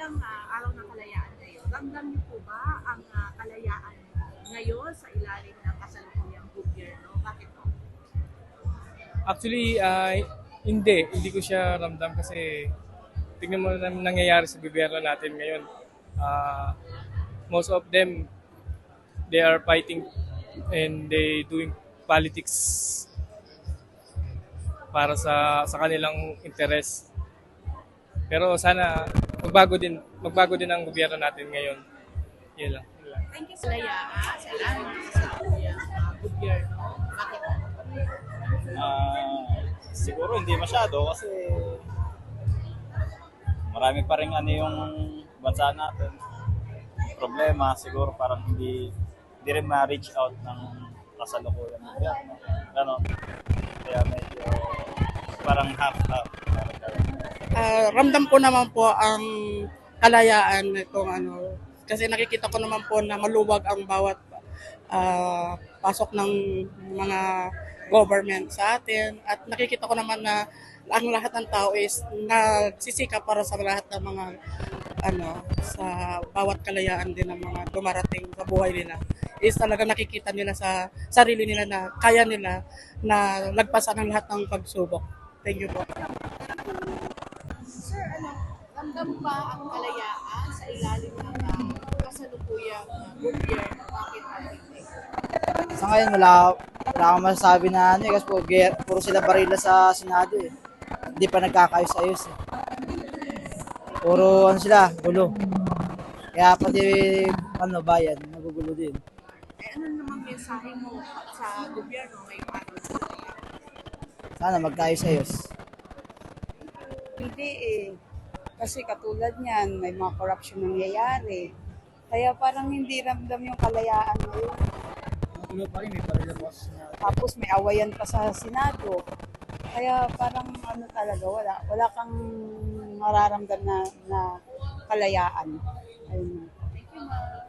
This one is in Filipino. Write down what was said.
bilang araw ng kalayaan ngayon, ramdam niyo po ba ang kalayaan ngayon sa ilalim ng kasalukuyang gobyerno? Bakit po? Actually, hindi ko siya ramdam kasi tingnan mo na nangyayari sa gobyerno natin ngayon. Ah, Most of them, they are fighting and they doing politics para sa kanilang interes. Pero sana magbago din ang gobyerno natin ngayon. Yun lang. Thank you, sir. Kalayaan sa ilalim ng kasalukuyang gobyerno. Bakit po? Siguro hindi masyado kasi marami pa rin ano yung bansa natin. Problema siguro parang hindi rin ma-reach out ng kasalukuyan ng gobyerno. Ganon. Kaya medyo parang half-half. Ramdam ko naman po ang kalayaan nitong ano, kasi nakikita ko naman po na maluwag ang bawat pasok ng mga government sa atin at nakikita ko naman na ang lahat ng tao is nagsisikap para sa lahat ng mga sa bawat kalayaan din ng mga dumarating sa buhay nila is talaga nakikita nila sa sarili nila na kaya nila na lagpasan ang lahat ng pagsubok. Thank you po. Sir, ramdam ba ang kalayaan sa ilalim ng kasalukuyang gobyerno? Bakit po hindi? Sa ngayon, wala akong masasabi na kasi puro sila barila sa Senado eh. Hindi pa nagkakayos-ayos eh. Puro sila, gulo. Kaya pati bayan, nagugulo din. Ano namang mensahe mo sa gobyerno ngayong araw sa kalayaan? Sana magkayos-ayos. Hindi eh. Kasi katulad niyan, may mga corruption nangyayari. Kaya parang hindi ramdam yung kalayaan ngayon. Tapos may awayan pa sa Senado. Kaya parang talaga, wala kang mararamdam na kalayaan. Ayun. Thank you, ma'am.